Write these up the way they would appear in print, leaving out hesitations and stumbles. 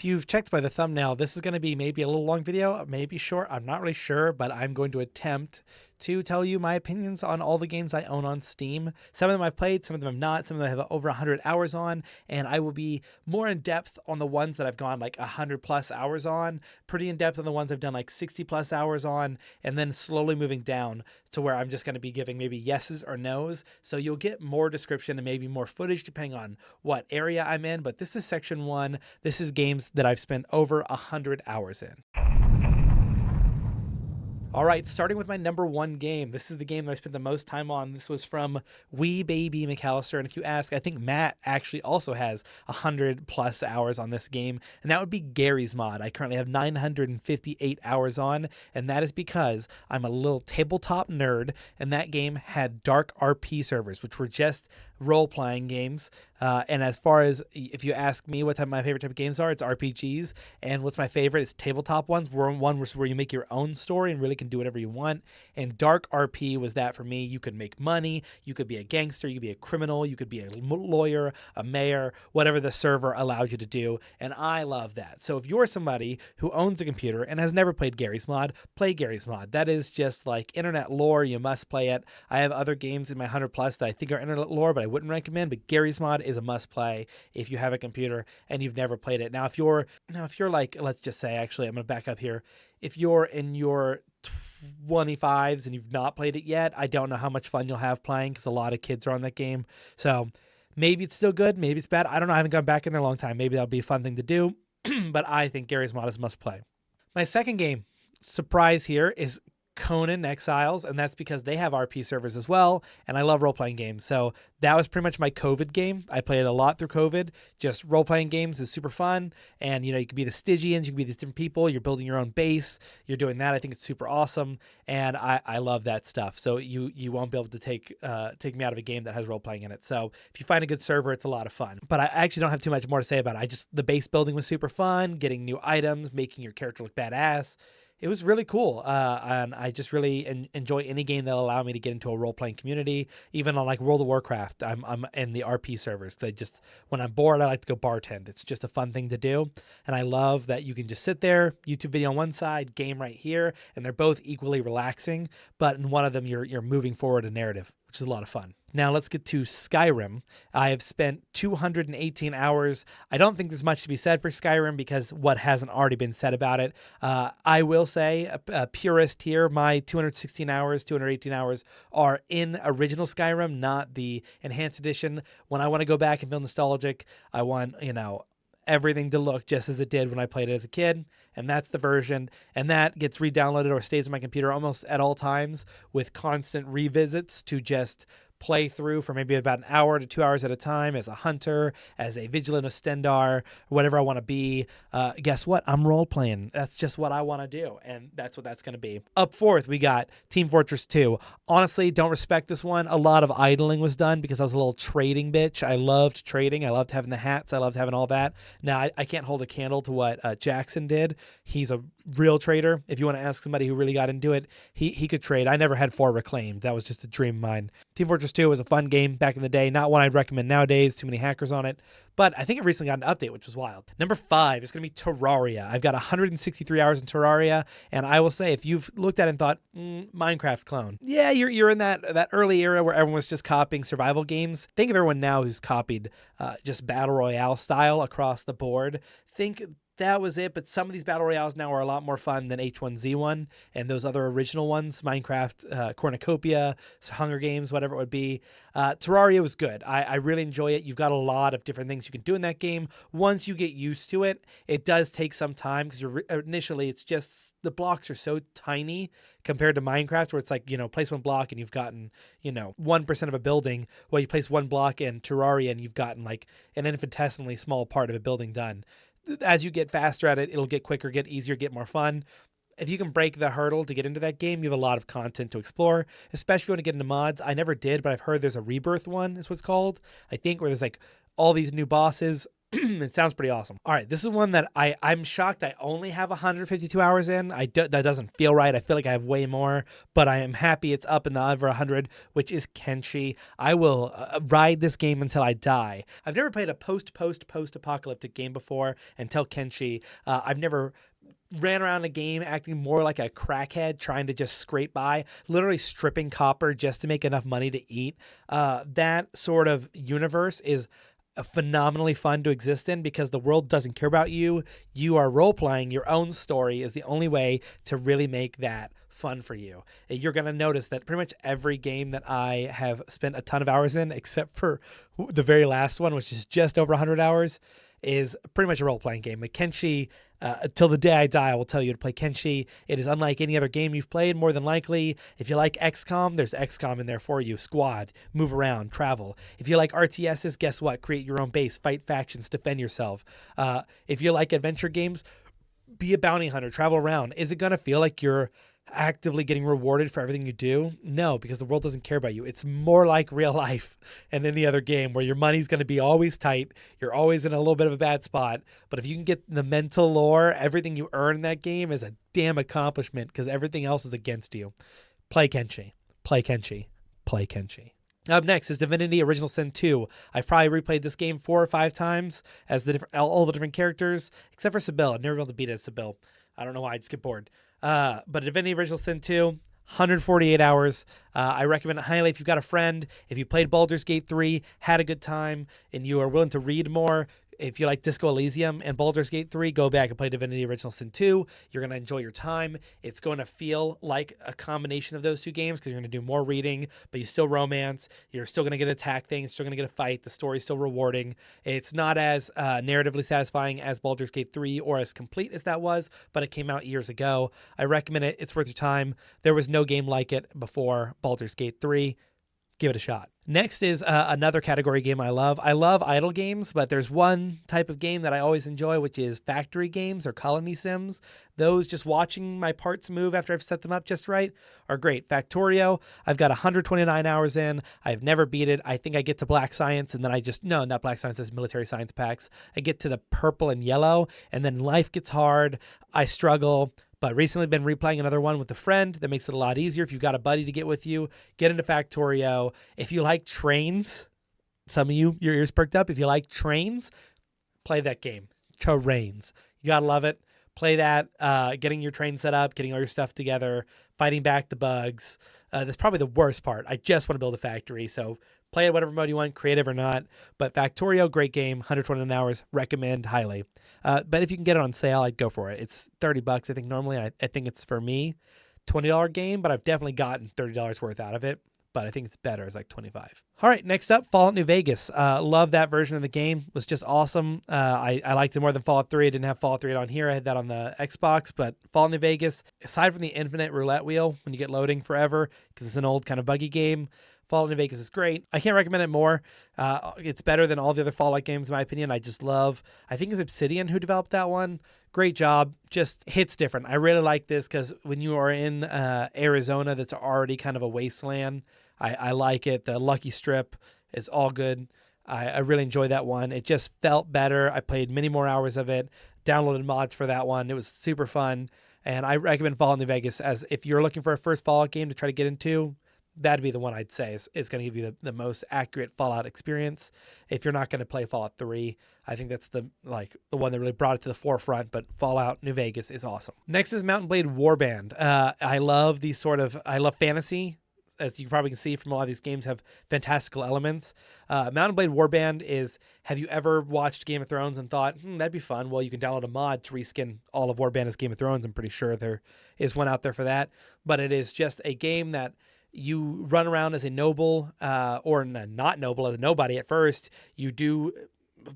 If you've checked by the thumbnail, this is going to be maybe a little long video, maybe short. I'm not really sure, but I'm going to attempt to tell you my opinions on all the games I own on Steam. Some of them I've played, some of them I've not, some of them I have over 100 hours on, and I will be more in depth on the ones that I've gone like 100 plus hours on, pretty in depth on the ones I've done like 60 plus hours on, and then slowly moving down to where I'm just going to be giving maybe yeses or nos. So you'll get more description and maybe more footage depending on what area I'm in, but this is section 1. This is games that I've spent over 100 hours in. All right, starting with my number 1 game. This is the game that I spent the most time on. This was from Wee Baby McAllister. And if you ask, I think Matt actually also has 100 plus hours on this game. And that would be Garrys Mod. I currently have 958 hours on. And that is because I'm a little tabletop nerd. And that game had dark RP servers, which were just role-playing games. And as far as if you ask me what my favorite type of games are, it's RPGs. And what's my favorite is tabletop ones, where you make your own story and really can do whatever you want. And dark RP was that for me. You could make money. You could be a gangster. You could be a criminal. You could be a lawyer, a mayor, whatever the server allowed you to do. And I love that. So if you're somebody who owns a computer and has never played Garrys Mod, play Garrys Mod. That is just like internet lore. You must play it. I have other games in my 100 plus that I think are internet lore, but I wouldn't recommend. But Garrys Mod is a must play if you have a computer and you've never played it. Now if you're like, let's just say, actually I'm going to back up here, if you're in your 25s and you've not played it yet, I don't know how much fun you'll have playing because a lot of kids are on that game. So maybe it's still good, maybe it's bad, I don't know. I haven't gone back in there a long time. Maybe that'll be a fun thing to do. But I think Garrys Mod is a must play. My second game, surprise here, is Conan Exiles, and that's because they have RP servers as well, and I love role-playing games. So that was pretty much my COVID game. I played a lot through COVID. Just role-playing games is super fun, and you could be the Stygians, you can be these different people, you're building your own base, you're doing that. I think it's super awesome, and I love that stuff. So you won't be able to take me out of a game that has role-playing in it. So if you find a good server, it's a lot of fun. But I actually don't have too much more to say about it. The base building was super fun, getting new items, making your character look badass. It was really cool, and I just really enjoy any game that'll allow me to get into a role-playing community. Even on like World of Warcraft, I'm in the RP servers. When I'm bored, I like to go bartend. It's just a fun thing to do, and I love that you can just sit there, YouTube video on one side, game right here, and they're both equally relaxing. But in one of them, you're moving forward a narrative, which is a lot of fun. Now let's get to Skyrim. I have spent 218 hours. I don't think there's much to be said for Skyrim because what hasn't already been said about it. I will say, a purist here, my 218 hours are in original Skyrim, not the enhanced edition. When I want to go back and feel nostalgic, I want, everything to look just as it did when I played it as a kid, and that's the version, and that gets re-downloaded or stays on my computer almost at all times with constant revisits to just play through for maybe about an hour to 2 hours at a time as a hunter, as a vigilant of Stendar, whatever I want to be. Guess what? I'm role-playing. That's just what I want to do, and that's what that's going to be. Up fourth, we got Team Fortress 2. Honestly, don't respect this one. A lot of idling was done because I was a little trading bitch. I loved trading. I loved having the hats. I loved having all that. Now, I can't hold a candle to what Jackson did. He's a real trader. If you want to ask somebody who really got into it, he could trade. I never had 4 reclaimed. That was just a dream of mine. Team Fortress 2 was a fun game back in the day. Not one I'd recommend nowadays. Too many hackers on it. But I think it recently got an update, which was wild. Number 5 is going to be Terraria. I've got 163 hours in Terraria, and I will say, if you've looked at it and thought, Minecraft clone. Yeah, you're in that early era where everyone was just copying survival games. Think of everyone now who's copied just Battle Royale style across the board. Think that was it, but some of these battle royales now are a lot more fun than H1Z1 and those other original ones, Minecraft, Cornucopia, Hunger Games, whatever it would be. Terraria was good. I really enjoy it. You've got a lot of different things you can do in that game. Once you get used to it, it does take some time because initially it's just the blocks are so tiny compared to Minecraft, where it's like, place one block and you've gotten, 1% of a building. Well, you place one block in Terraria and you've gotten like an infinitesimally small part of a building done. As you get faster at it, it'll get quicker, get easier, get more fun. If you can break the hurdle to get into that game, you have a lot of content to explore, especially if you want to get into mods. I never did, but I've heard there's a Rebirth one, is what's called, I think, where there's like all these new bosses, It sounds pretty awesome. All right, this is one that I'm shocked I only have 152 hours in. That doesn't feel right. I feel like I have way more, but I am happy it's up in the over 100, which is Kenshi. I will ride this game until I die. I've never played a post-apocalyptic game before until Kenshi. I've never ran around a game acting more like a crackhead, trying to just scrape by, literally stripping copper just to make enough money to eat. That sort of universe is phenomenally fun to exist in because the world doesn't care about you. You are role-playing your own story is the only way to really make that fun for you. You're going to notice that pretty much every game that I have spent a ton of hours in, except for the very last one, which is just over 100 hours, is pretty much a role-playing game. Like Kenshi, till the day I die, I will tell you to play Kenshi. It is unlike any other game you've played, more than likely. If you like XCOM, there's XCOM in there for you. Squad, move around, travel. If you like RTSs, guess what? Create your own base, fight factions, defend yourself. If you like adventure games, be a bounty hunter, travel around. Is it going to feel like you're actively getting rewarded for everything you do? No, because the world doesn't care about you. It's more like real life and any other game where your money's going to be always tight. You're always in a little bit of a bad spot. But if you can get the mental lore, everything you earn in that game is a damn accomplishment because everything else is against you. Play Kenshi. Play Kenshi. Play Kenshi. Up next is Divinity Original Sin 2. I've probably replayed this game 4 or 5 times as all the different characters, except for Sybil. I've never been able to beat it as Sybil. I don't know why, I just get bored. But Divinity Original Sin 2, 148 hours. I recommend it highly if you've got a friend. If you played Baldur's Gate 3, had a good time, and you are willing to read more. If you like Disco Elysium and Baldur's Gate 3, go back and play Divinity Original Sin 2. You're going to enjoy your time. It's going to feel like a combination of those two games because you're going to do more reading, but you still romance. You're still going to get to attack things, still going to get a fight. The story's still rewarding. It's not as narratively satisfying as Baldur's Gate 3 or as complete as that was, but it came out years ago. I recommend it. It's worth your time. There was no game like it before Baldur's Gate 3. Give it a shot. Next is another category game I love. I love idle games, but there's one type of game that I always enjoy, which is factory games or colony sims. Those just watching my parts move after I've set them up just right are great. Factorio, I've got 129 hours in. I've never beat it. I think I get to Black Science, and then no, not Black Science, that's military science packs. I get to the purple and yellow, and then life gets hard. I struggle. But recently been replaying another one with a friend. That makes it a lot easier. If you've got a buddy to get with you, get into Factorio. If you like trains, some of you, your ears perked up. If you like trains, play that game. Trains. You got to love it. Play that, getting your train set up, getting all your stuff together, fighting back the bugs. That's probably the worst part. I just want to build a factory. So play it whatever mode you want, creative or not. But Factorio, great game, 129 hours, recommend highly. But if you can get it on sale, I'd go for it. It's $30, I think, normally. I think it's, for me, $20 game, but I've definitely gotten $30 worth out of it. But I think it's better. It's like $25. All right, next up, Fallout New Vegas. Love that version of the game. It was just awesome. I liked it more than Fallout 3. I didn't have Fallout 3 on here. I had that on the Xbox. But Fallout New Vegas, aside from the infinite roulette wheel when you get loading forever, because it's an old kind of buggy game, Fallout New Vegas is great. I can't recommend it more. It's better than all the other Fallout games, in my opinion. I think it's Obsidian who developed that one. Great job. Just hits different. I really like this because when you are in Arizona, that's already kind of a wasteland. I like it. The Lucky Strip is all good. I really enjoy that one. It just felt better. I played many more hours of it. Downloaded mods for that one. It was super fun. And I recommend Fallout New Vegas as if you're looking for a first Fallout game to try to get into. That'd be the one I'd say is going to give you the most accurate Fallout experience. If you're not going to play Fallout 3, I think that's the one that really brought it to the forefront, but Fallout New Vegas is awesome. Next is Mount & Blade Warband. I love fantasy. As you probably can see from a lot of these games, have fantastical elements. Mount & Blade Warband is, have you ever watched Game of Thrones and thought, that'd be fun? Well, you can download a mod to reskin all of Warband as Game of Thrones. I'm pretty sure there is one out there for that. But it is just a game that you run around as a noble, or not noble, as a nobody at first. You do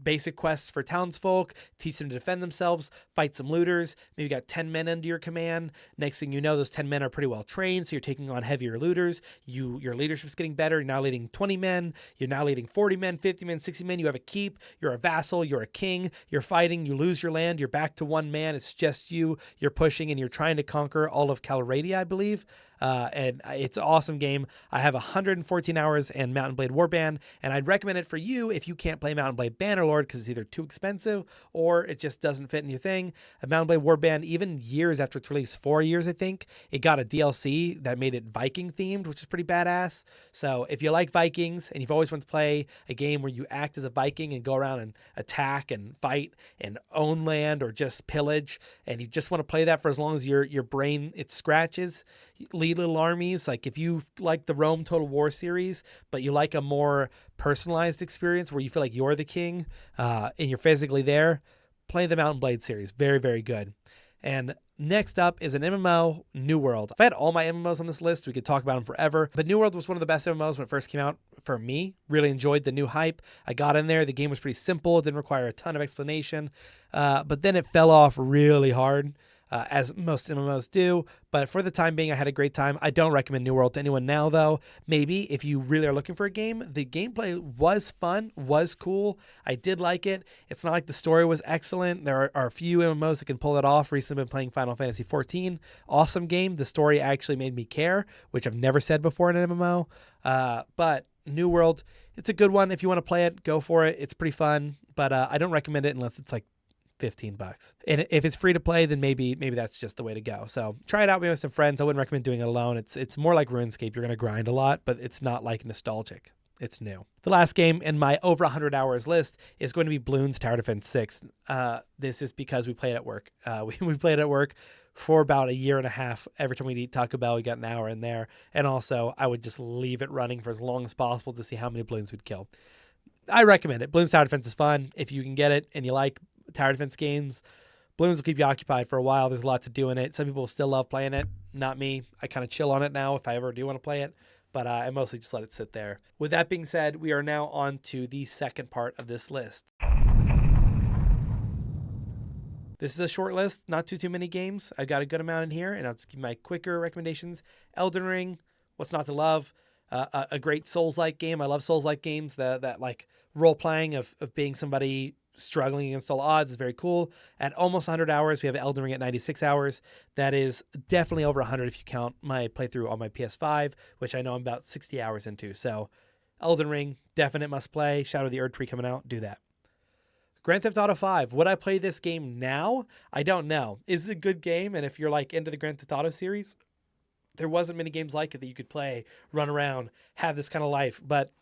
basic quests for townsfolk, teach them to defend themselves, fight some looters. Maybe you got 10 men under your command. Next thing you know, those 10 men are pretty well trained, so you're taking on heavier looters. Your leadership's getting better. You're now leading 20 men. You're now leading 40 men, 50 men, 60 men. You have a keep. You're a vassal. You're a king. You're fighting. You lose your land. You're back to one man. It's just you. You're pushing, and you're trying to conquer all of Calradia, I believe. and it's an awesome game. I have 114 hours in Mountain Blade Warband, and I'd recommend it for you if you can't play Mountain Blade Bannerlord because it's either too expensive or it just doesn't fit in your thing. Mountain Blade Warband, even years after its release, 4 years I think, it got a DLC that made it Viking themed, which is pretty badass. So if you like Vikings and you've always wanted to play a game where you act as a Viking and go around and attack and fight and own land or just pillage, and you just want to play that for as long as your brain it scratches, lead little armies. Like if you like the Rome Total War series, but you like a more personalized experience where you feel like you're the king and you're physically there, play the Mountain Blade series. Very, very good. And next up is an MMO, New World. If I had all my MMOs on this list, we could talk about them forever. But New World was one of the best MMOs when it first came out for me. Really enjoyed the new hype. I got in there. The game was pretty simple. It didn't require a ton of explanation. But then it fell off really hard, as most MMOs do. But for the time being, I had a great time. I don't recommend New World to anyone now, though. Maybe if you really are looking for a game. The gameplay was fun, was cool. I did like it. It's not like the story was excellent. There are a few MMOs that can pull it off. Recently been playing Final Fantasy XIV. Awesome game. The story actually made me care, which I've never said before in an MMO. But New World, it's a good one. If you want to play it, go for it. It's pretty fun. But I don't recommend it unless it's like $15. And if it's free to play, then maybe that's just the way to go. So try it out maybe with some friends. I wouldn't recommend doing it alone. It's more like RuneScape. You're going to grind a lot, but it's not like nostalgic. It's new. The last game in my over 100 hours list is going to be Bloons Tower Defense 6. This is because we played at work. We played at work for about a year and a half. Every time we'd eat Taco Bell, we got an hour in there. And also, I would just leave it running for as long as possible to see how many Bloons we'd kill. I recommend it. Bloons Tower Defense is fun. If you can get it and you like tower defense games, Bloons will keep you occupied for a while. There's a lot to do in it. Some people still love playing it. Not me. I kind of chill on it now if I ever do want to play it, but I mostly just let it sit there. With that being said, we are now on to the second part of this list. This is a short list, not too many games. I've got a good amount in here, and I'll just give my quicker recommendations. Elden Ring, what's not to love? A great Souls-like game. I love Souls-like games. That like role-playing of being somebody struggling against all odds is very cool. At almost 100 hours, we have Elden Ring at 96 hours. That is definitely over 100 if you count my playthrough on my PS5, which I know I'm about 60 hours into. So Elden Ring, definite must play. Shadow of the Erdtree coming out, do that. Grand Theft Auto 5. Would I play this game now? I don't know. Is it a good game? And if you're like into the Grand Theft Auto series, there wasn't many games like it that you could play, run around, have this kind of life. But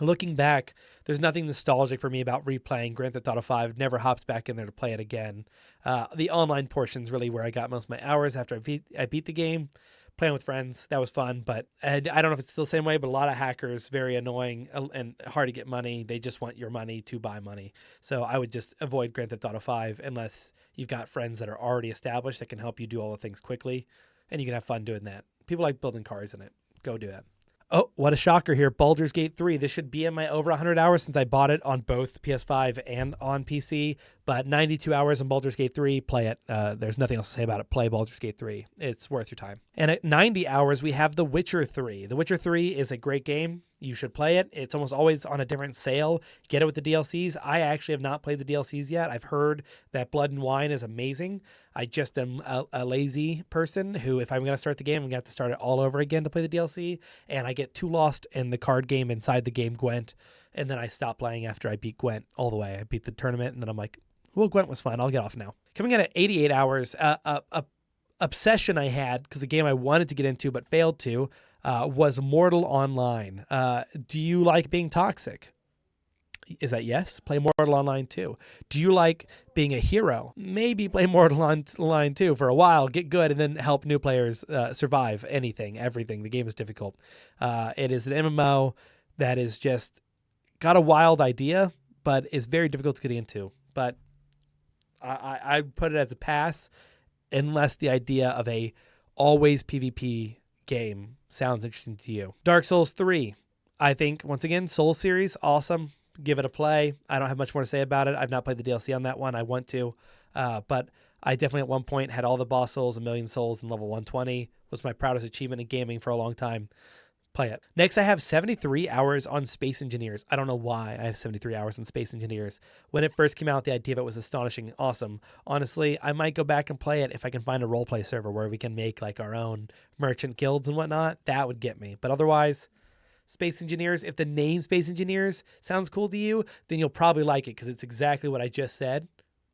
looking back, there's nothing nostalgic for me about replaying Grand Theft Auto 5. Never hopped back in there to play it again. The online portion's really where I got most of my hours after I beat the game. Playing with friends, that was fun, but I don't know if it's still the same way, but a lot of hackers, very annoying and hard to get money. They just want your money to buy money. So I would just avoid Grand Theft Auto 5 unless you've got friends that are already established that can help you do all the things quickly, and you can have fun doing that. People like building cars in it. Go do that. Oh, what a shocker here. Baldur's Gate 3. This should be in my over 100 hours since I bought it on both PS5 and on PC. But 92 hours on Baldur's Gate 3, play it. There's nothing else to say about it. Play Baldur's Gate 3. It's worth your time. And at 90 hours, we have The Witcher 3. The Witcher 3 is a great game. You should play it. It's almost always on a different sale. Get it with the DLCs. I actually have not played the DLCs yet. I've heard that Blood and Wine is amazing. I just am a lazy person who, if I'm going to start the game, I'm going to have to start it all over again to play the DLC. And I get too lost in the card game inside the game Gwent. And then I stop playing after I beat Gwent all the way. I beat the tournament, and then I'm like, well, Gwent was fun. I'll get off now. Coming in at 88 hours, obsession I had, because the game I wanted to get into but failed to, was Mortal Online. Do you like being toxic? Is that yes? Play Mortal Online 2. Do you like being a hero? Maybe play Mortal Online 2 for a while, get good, and then help new players survive anything, everything. The game is difficult. It is an MMO that is just got a wild idea, but is very difficult to get into. But I put it as a pass unless the idea of a always PvP game sounds interesting to you. Dark Souls 3. I think, once again, Souls series, awesome. Give it a play. I don't have much more to say about it. I've not played the DLC on that one. I want to. But I definitely at one point had all the boss souls, 1,000,000 souls, and level 120. Was my proudest achievement in gaming for a long time. Play it. Next, I have 73 hours on Space Engineers. I don't know why I have 73 hours on Space Engineers. When it first came out, the idea of it was astonishing and awesome. Honestly, I might go back and play it if I can find a roleplay server where we can make like our own merchant guilds and whatnot. That would get me. But otherwise, Space Engineers, if the name Space Engineers sounds cool to you, then you'll probably like it because it's exactly what I just said.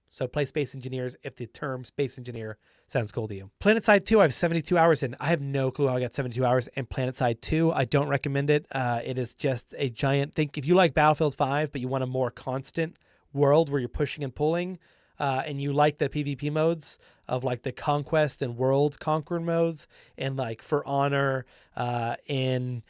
So play Space Engineers if the term Space Engineer sounds cool to you. PlanetSide 2, I have 72 hours in. I have no clue how I got 72 hours in PlanetSide 2. I don't recommend it. It is just a giant thing. If you like Battlefield 5, but you want a more constant world where you're pushing and pulling, and you like the PvP modes of like the Conquest and World Conquer modes, and like For Honor, in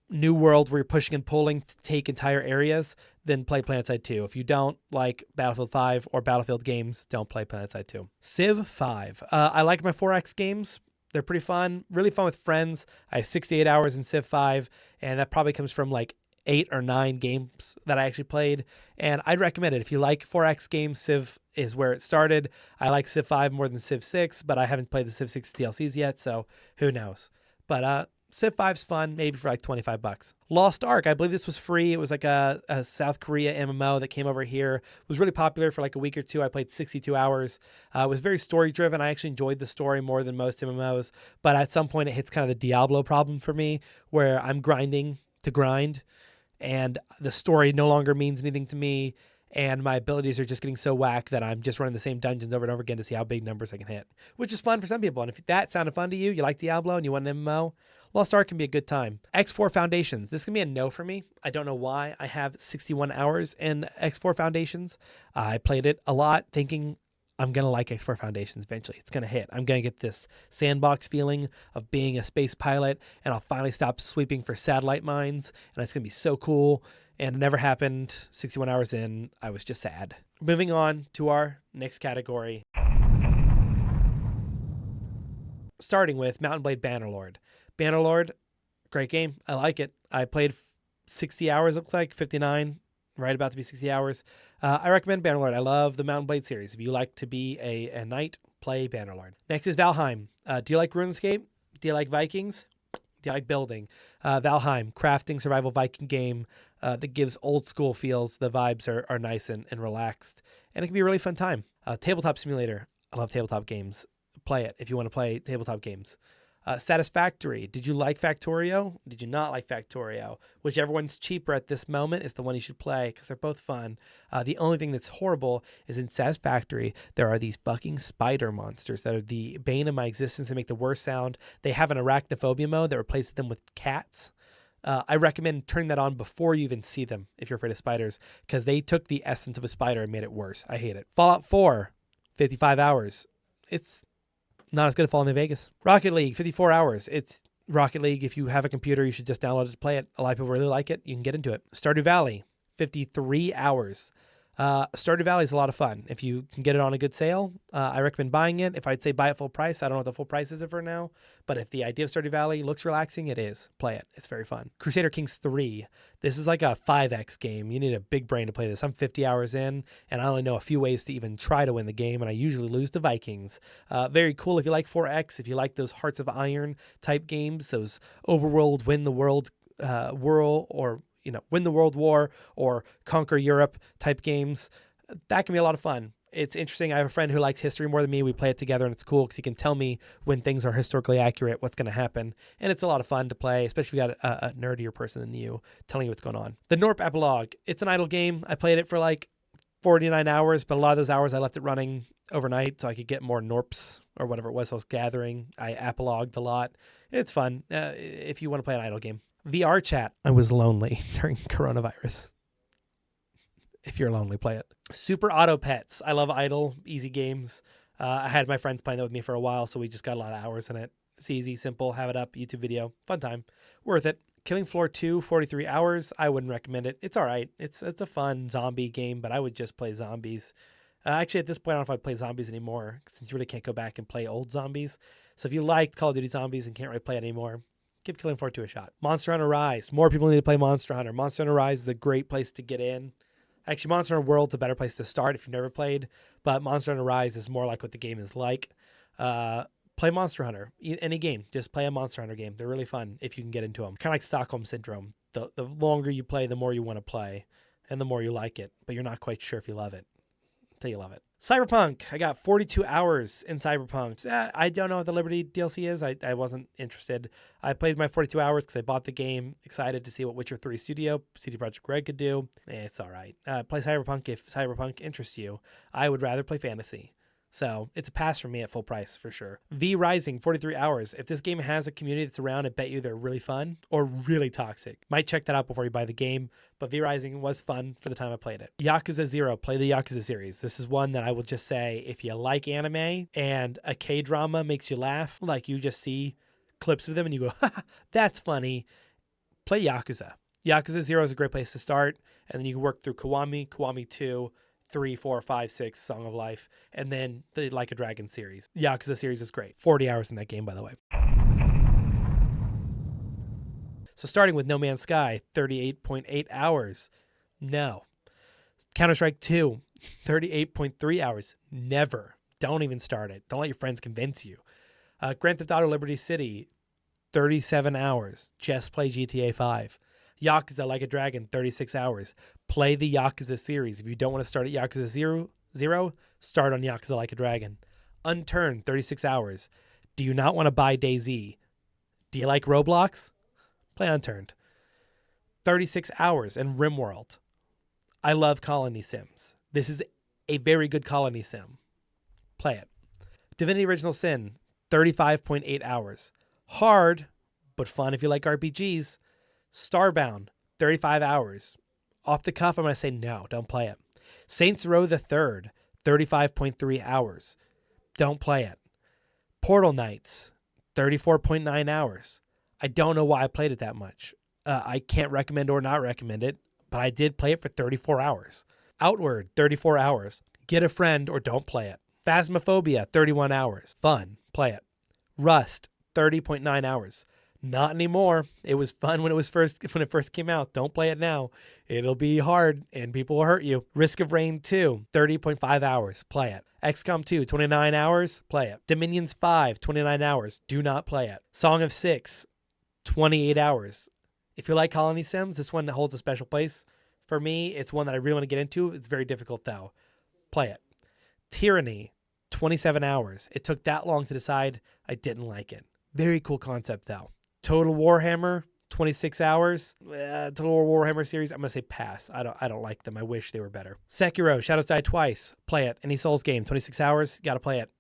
New World where you're pushing and pulling to take entire areas, then play PlanetSide 2. If you don't like Battlefield 5 or Battlefield games, don't play PlanetSide 2. Civ 5. I like my 4X games. They're pretty fun, really fun with friends. I have 68 hours in Civ 5, and that probably comes from like 8 or 9 games that I actually played, and I'd recommend it. If you like 4X games, Civ is where it started. I like Civ 5 more than Civ 6, but I haven't played the Civ 6 DLCs yet, so who knows. But Civ 5's fun, maybe for like $25. Lost Ark, I believe this was free. It was like a South Korea MMO that came over here. It was really popular for like a week or two. I played 62 hours. It was very story-driven. I actually enjoyed the story more than most MMOs, but at some point it hits kind of the Diablo problem for me, where I'm grinding to grind, and the story no longer means anything to me, and my abilities are just getting so whack that I'm just running the same dungeons over and over again to see how big numbers I can hit, which is fun for some people. And if that sounded fun to you, you like Diablo and you want an MMO, Lost Ark can be a good time. X4 Foundations. This can be a no for me. I don't know why. I have 61 hours in X4 Foundations. I played it a lot thinking I'm going to like X4 Foundations eventually. It's going to hit. I'm going to get this sandbox feeling of being a space pilot, and I'll finally stop sweeping for satellite mines, and it's going to be so cool. And it never happened. 61 hours in, I was just sad. Moving on to our next category. Starting with Mount & Blade Bannerlord. Bannerlord, great game. I like it. I played 60 hours, looks like, 59, right about to be 60 hours. I recommend Bannerlord. I love the Mount & Blade series. If you like to be a knight, play Bannerlord. Next is Valheim. Do you like RuneScape? Do you like Vikings? Do you like building? Valheim, crafting survival Viking game that gives old school feels. The vibes are nice and relaxed, and it can be a really fun time. Tabletop Simulator. I love tabletop games. Play it if you want to play tabletop games. Satisfactory. Did you like Factorio? Did you not like Factorio? Whichever one's cheaper at this moment is the one you should play because they're both fun. The only thing that's horrible is in Satisfactory, there are these fucking spider monsters that are the bane of my existence. They make the worst sound. They have an arachnophobia mode that replaces them with cats. I recommend turning that on before you even see them if you're afraid of spiders, because they took the essence of a spider and made it worse. I hate it. Fallout 4, 55 hours. It's not as good as Fallout New Vegas. Rocket League, 54 hours. It's Rocket League. If you have a computer, you should just download it to play it. A lot of people really like it. You can get into it. Stardew Valley, 53 hours. Stardew Valley is a lot of fun. If you can get it on a good sale, I recommend buying it. If I'd say buy it full price, I don't know what the full price is for now, but if the idea of Stardew Valley looks relaxing, it is. Play it. It's very fun. Crusader Kings 3. This is like a 5X game. You need a big brain to play this. I'm 50 hours in, and I only know a few ways to even try to win the game, and I usually lose to Vikings. Very cool if you like 4X, if you like those Hearts of Iron type games, those overworld, win the world, or win the World War or conquer Europe type games. That can be a lot of fun. It's interesting. I have a friend who likes history more than me. We play it together, and it's cool because he can tell me when things are historically accurate, what's going to happen. And it's a lot of fun to play, especially if you got a nerdier person than you telling you what's going on. The Norp Epilog. It's an idle game. I played it for like 49 hours, but a lot of those hours I left it running overnight so I could get more Norps or whatever it was I was gathering. I epilogued a lot. It's fun if you want to play an idle game. VR chat. I was lonely during coronavirus. If you're lonely, play it. Super Auto Pets. I love idle, easy games. I had my friends playing that with me for a while, so we just got a lot of hours in it. It's easy, simple, have it up, YouTube video. Fun time. Worth it. Killing Floor 2, 43 hours. I wouldn't recommend it. It's all right. It's a fun zombie game, but I would just play zombies. Actually, at this point, I don't know if I'd play zombies anymore, since you really can't go back and play old zombies. So if you liked Call of Duty Zombies and can't really play it anymore, give Killing Floor 2 a shot. Monster Hunter Rise. More people need to play Monster Hunter. Monster Hunter Rise is a great place to get in. Actually, Monster Hunter World's a better place to start if you've never played, but Monster Hunter Rise is more like what the game is like. Play Monster Hunter. Any game. Just play a Monster Hunter game. They're really fun if you can get into them. Kind of like Stockholm Syndrome. The longer you play, the more you want to play and the more you like it, but you're not quite sure if you love it until you love it. Cyberpunk. I got 42 hours in Cyberpunk. I don't know what the Liberty DLC is. I wasn't interested. I played my 42 hours because I bought the game, excited to see what Witcher 3 Studio, CD Projekt Red could do. It's all right. Play Cyberpunk if Cyberpunk interests you. I would rather play fantasy. So it's a pass for me at full price for sure. V Rising, 43 hours. If this game has a community that's around, I bet you they're really fun or really toxic. Might check that out before you buy the game, but V Rising was fun for the time I played it. Yakuza 0, play the Yakuza series. This is one that I will just say, if you like anime and a K-drama makes you laugh, like you just see clips of them and you go, ha, that's funny, play Yakuza. Yakuza 0 is a great place to start, and then you can work through Kiwami, Kiwami 2, 3, 4, 5, 6, Song of Life, and then the Like a Dragon series. The Yakuza series is great. 40 hours in that game, by the way. So starting with No Man's Sky, 38.8 hours. No. Counter-Strike 2, 38.3 hours. Never. Don't even start it. Don't let your friends convince you. Grand Theft Auto Liberty City, 37 hours. Just play GTA 5. Yakuza Like a Dragon, 36 hours. Play the Yakuza series. If you don't want to start at Yakuza 0, start on Yakuza Like a Dragon. Unturned, 36 hours. Do you not want to buy DayZ? Do you like Roblox? Play Unturned. 36 hours. And RimWorld. I love Colony Sims. This is a very good Colony Sim. Play it. Divinity Original Sin, 35.8 hours. Hard, but fun if you like RPGs. Starbound, 35 hours. Off the cuff, I'm going to say no, don't play it. Saints Row the Third, 35.3 hours. Don't play it. Portal Knights, 34.9 hours. I don't know why I played it that much. I can't recommend or not recommend it, but I did play it for 34 hours. Outward, 34 hours. Get a friend or don't play it. Phasmophobia, 31 hours. Fun, play it. Rust, 30.9 hours. Not anymore. It was fun when it first came out. Don't play it now. It'll be hard and people will hurt you. Risk of Rain 2, 30.5 hours. Play it. XCOM 2, 29 hours. Play it. Dominions 5, 29 hours. Do not play it. Song of 6, 28 hours. If you like Colony Sims, this one holds a special place. For me, it's one that I really want to get into. It's very difficult though. Play it. Tyranny, 27 hours. It took that long to decide. I didn't like it. Very cool concept though. Total Warhammer, 26 hours. Total Warhammer series, I'm going to say pass. I don't like them. I wish they were better. Sekiro, Shadows Die Twice. Play it. Any Souls game, 26 hours. Got to play it.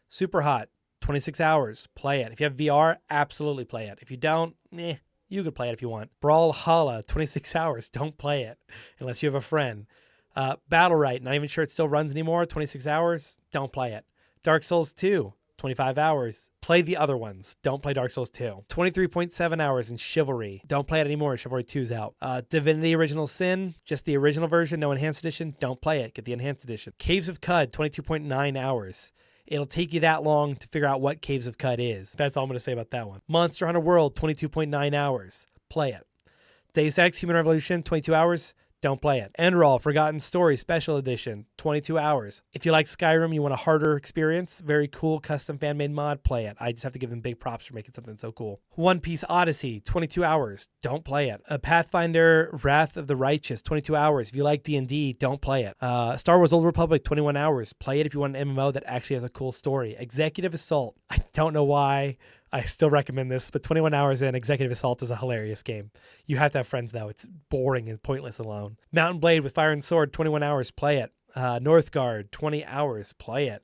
Super Hot, 26 hours. Play it. If you have VR, absolutely play it. If you don't, you could play it if you want. Brawlhalla, 26 hours. Don't play it unless you have a friend. Battle Right, not even sure it still runs anymore. 26 hours. Don't play it. Dark Souls 2. 25 hours. Play the other ones. Don't play Dark Souls 2. 23.7 hours in Chivalry. Don't play it anymore. Chivalry 2's out. Divinity Original Sin, just the original version, no enhanced edition. Don't play it. Get the enhanced edition. Caves of Cud, 22.9 hours. It'll take you that long to figure out what Caves of Cud is. That's all I'm going to say about that one. Monster Hunter World, 22.9 hours. Play it. Deus Ex Human Revolution, 22 hours. Don't play it. Enroll, Forgotten Story, Special Edition, 22 hours. If you like Skyrim, you want a harder experience, very cool custom fan-made mod, play it. I just have to give them big props for making something so cool. One Piece Odyssey, 22 hours. Don't play it. Pathfinder, Wrath of the Righteous, 22 hours. If you like D&D, don't play it. Star Wars Old Republic, 21 hours. Play it if you want an MMO that actually has a cool story. Executive Assault, I don't know why I still recommend this, but 21 hours in, Executive Assault is a hilarious game. You have to have friends, though. It's boring and pointless alone. Mountain Blade with Fire and Sword, 21 hours. Play it. Northgard, 20 hours. Play it.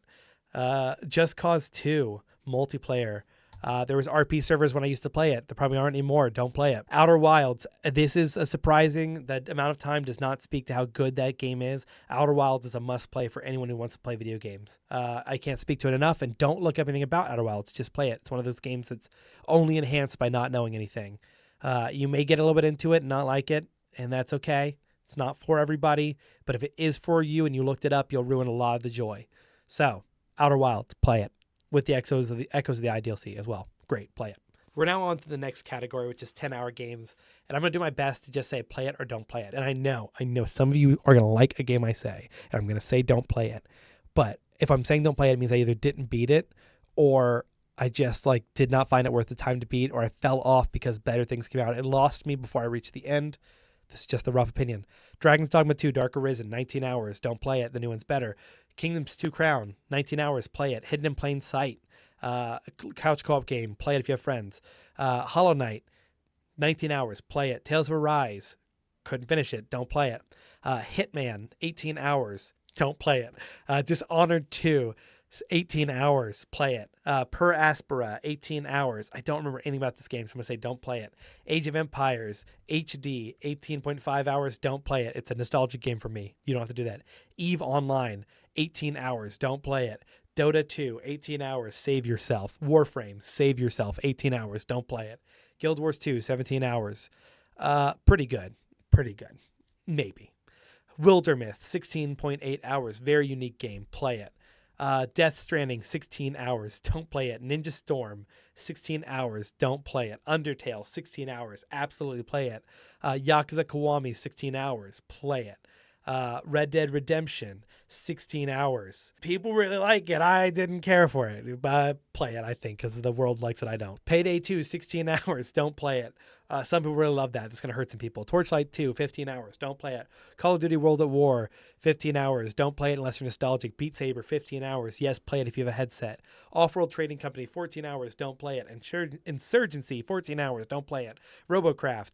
Just Cause 2, multiplayer. There was RP servers when I used to play it. There probably aren't anymore. Don't play it. Outer Wilds. This is a surprising. That amount of time does not speak to how good that game is. Outer Wilds is a must play for anyone who wants to play video games. I can't speak to it enough, and don't look up anything about Outer Wilds. Just play it. It's one of those games that's only enhanced by not knowing anything. You may get a little bit into it and not like it, and that's okay. It's not for everybody, but if it is for you and you looked it up, you'll ruin a lot of the joy. So, Outer Wilds, play it. With the Echoes of the IDLC as well. Great, play it. We're now on to the next category, which is 10-hour games. And I'm going to do my best to just say play it or don't play it. And I know some of you are going to like a game I say. And I'm going to say don't play it. But if I'm saying don't play it, it means I either didn't beat it or I just like did not find it worth the time to beat, or I fell off because better things came out. It lost me before I reached the end. This is just the rough opinion. Dragon's Dogma 2 Dark Arisen, 19 hours. Don't play it. The new one's better. Kingdoms 2 Crown, 19 hours. Play it. Hidden in Plain Sight. Couch co-op game. Play it if you have friends. Hollow Knight, 19 hours. Play it. Tales of Arise. Couldn't finish it. Don't play it. Hitman, 18 hours. Don't play it. Dishonored 2, 18 hours. Play it. Per Aspera, 18 hours. I don't remember anything about this game, so I'm going to say don't play it. Age of Empires, HD, 18.5 hours. Don't play it. It's a nostalgic game for me. You don't have to do that. EVE Online, 18 hours. Don't play it. Dota 2, 18 hours. Save yourself. Warframe, save yourself. 18 hours. Don't play it. Guild Wars 2, 17 hours. Pretty good. Pretty good. Maybe. Wildermyth, 16.8 hours. Very unique game. Play it. Death Stranding, 16 hours. Don't play it. Ninja Storm, 16 hours. Don't play it. Undertale, 16 hours. Absolutely play it. Yakuza Kiwami, 16 hours. Play it. Red Dead Redemption, 16 hours. People really like it. I didn't care for it, but play it, I think, because the world likes it. I don't. Payday 2, 16 hours. Don't play it. Some people really love that. It's going to hurt some people. Torchlight 2, 15 hours. Don't play it. Call of Duty World at War, 15 hours. Don't play it unless you're nostalgic. Beat Saber, 15 hours. Yes, play it if you have a headset. Off-World Trading Company, 14 hours. Don't play it. Insurgency, 14 hours. Don't play it. Robocraft,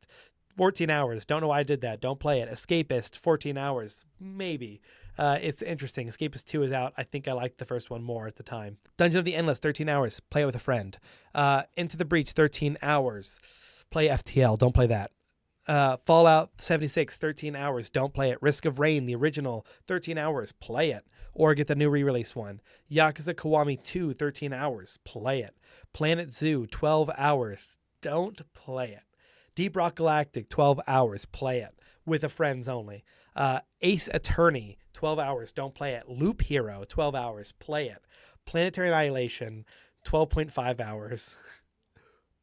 14 hours. Don't know why I did that. Don't play it. Escapist, 14 hours. Maybe. It's interesting. Escapist 2 is out. I think I liked the first one more at the time. Dungeon of the Endless, 13 hours. Play it with a friend. Into the Breach, 13 hours. Play FTL. Don't play that. Fallout 76, 13 hours. Don't play it. Risk of Rain, the original, 13 hours. Play it. Or get the new re-release one. Yakuza Kiwami 2, 13 hours. Play it. Planet Zoo, 12 hours. Don't play it. Deep Rock Galactic, 12 hours. Play it. With a friends only. Ace Attorney, 12 hours. Don't play it. Loop Hero, 12 hours. Play it. Planetary Annihilation, 12.5 hours.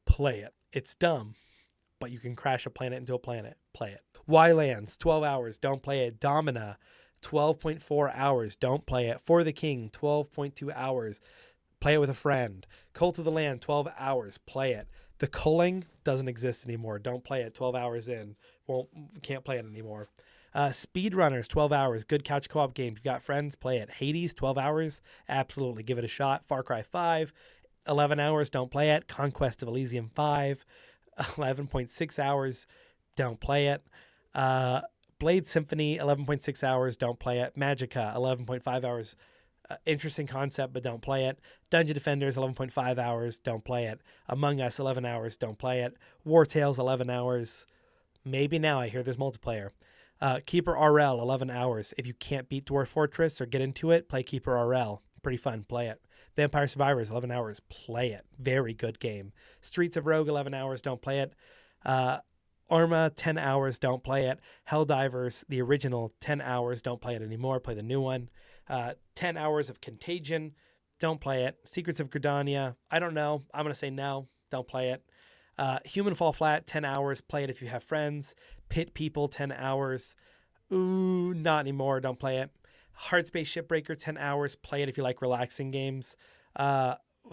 Play it. It's dumb, but you can crash a planet into a planet. Play it. Wylands, 12 hours. Don't play it. Domina, 12.4 hours. Don't play it. For the King, 12.2 hours. Play it with a friend. Cult of the Land, 12 hours. Play it. The Culling doesn't exist anymore. Don't play it. 12 hours in. Can't play it anymore. Speedrunners, 12 hours. Good couch co-op game. You've got friends, play it. Hades, 12 hours. Absolutely. Give it a shot. Far Cry 5, 11 hours. Don't play it. Conquest of Elysium 5, 11.6 hours. Don't play it. Blade Symphony, 11.6 hours. Don't play it. Magicka, 11.5 hours. Interesting concept, but don't play it. Dungeon Defenders, 11.5 hours. Don't play it. Among Us, 11 hours. Don't play it. War Tales, 11 hours. Maybe now. I hear there's multiplayer. Keeper RL, 11 hours. If you can't beat Dwarf Fortress or get into it, play Keeper RL. Pretty fun. Play it. Vampire Survivors, 11 hours. Play it. Very good game. Streets of Rogue, 11 hours. Don't play it. Arma, 10 hours. Don't play it. Helldivers, the original, 10 hours. Don't play it anymore. Play the new one. 10 hours of Contagion. Don't play it. Secrets of Gridania. I don't know. I'm going to say no. Don't play it. Human Fall Flat, 10 hours. Play it if you have friends. Pit People, 10 hours. Ooh, not anymore. Don't play it. Hardspace Shipbreaker, 10 hours. Play it if you like relaxing games.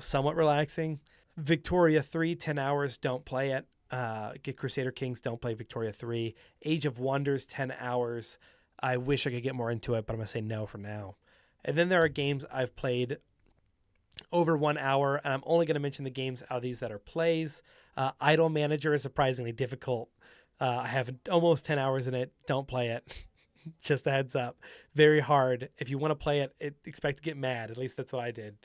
Somewhat relaxing. Victoria 3, 10 hours. Don't play it. Get Crusader Kings. Don't play Victoria 3. Age of Wonders, 10 hours. I wish I could get more into it, but I'm going to say no for now. And then there are games I've played over 1 hour, and I'm only going to mention the games out of these that are plays. Idle Manager is surprisingly difficult. I have almost 10 hours in it. Don't play it. Just a heads up. Very hard. If you want to play it, expect to get mad. At least that's what I did.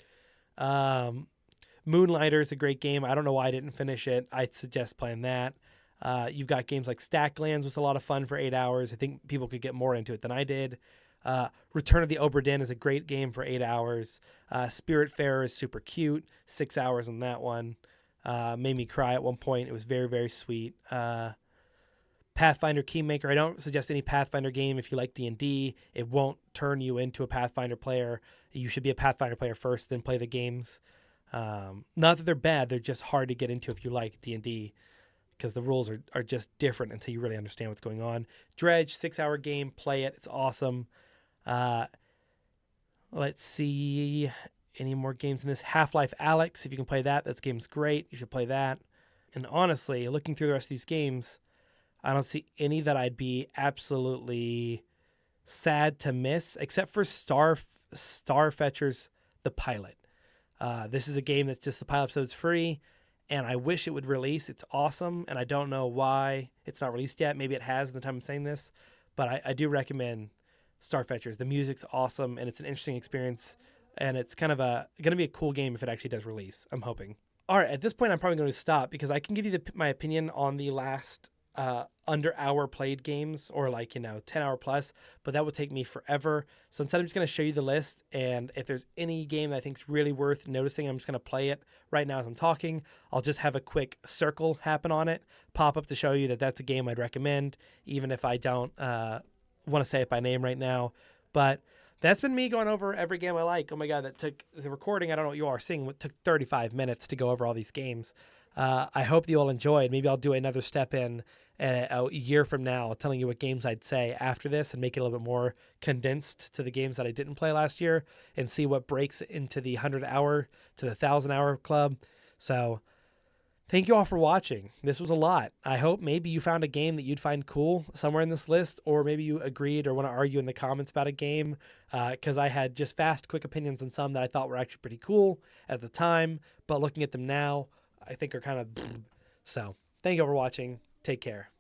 Moonlighter is a great game. I don't know why I didn't finish it. I'd suggest playing that. You've got games like Stacklands was a lot of fun for 8 hours. I think people could get more into it than I did. Return of the Obra Dinn is a great game for 8 hours. Spiritfarer is super cute. 6 hours on that one. Made me cry at one point. It was very, very sweet. Pathfinder Keymaker. I don't suggest any Pathfinder game if you like D&D. It won't turn you into a Pathfinder player. You should be a Pathfinder player first, then play the games. Not that they're bad. They're just hard to get into if you like D&D, because the rules are just different until you really understand what's going on. Dredge, 6-hour game. Play it. It's awesome. Let's see. any more games in this. Half-Life Alyx, if you can play that, that game's great. You should play that. And honestly, looking through the rest of these games, I don't see any that I'd be absolutely sad to miss, except for Starfetcher's The Pilot. This is a game that's just the pilot episode's free, and I wish it would release. It's awesome, and I don't know why it's not released yet. Maybe it has in the time I'm saying this, but I do recommend Starfetchers. The music's awesome, and it's an interesting experience, and it's kind of going to be a cool game if it actually does release. I'm hoping. All right, at this point, I'm probably going to stop because I can give you my opinion on the last under hour played games, or 10 hour plus, but that would take me forever. So instead, I'm just going to show you the list, and if there's any game that I think is really worth noticing, I'm just going to play it right now as I'm talking. I'll just have a quick circle happen on it, pop up to show you that that's a game I'd recommend, even if I don't want to say it by name right now. But that's been me going over every game I like. Oh my God, that took the recording. I don't know what you are seeing. It took 35 minutes to go over all these games. I hope you all enjoyed. Maybe I'll do another step in a year from now, telling you what games I'd say after this and make it a little bit more condensed to the games that I didn't play last year, and see what breaks into the 100-hour to the 1,000-hour club. So thank you all for watching. This was a lot. I hope maybe you found a game that you'd find cool somewhere in this list, or maybe you agreed or want to argue in the comments about a game, because I had just fast, quick opinions on some that I thought were actually pretty cool at the time, but looking at them now, I think are kind of... So thank you all for watching. Take care.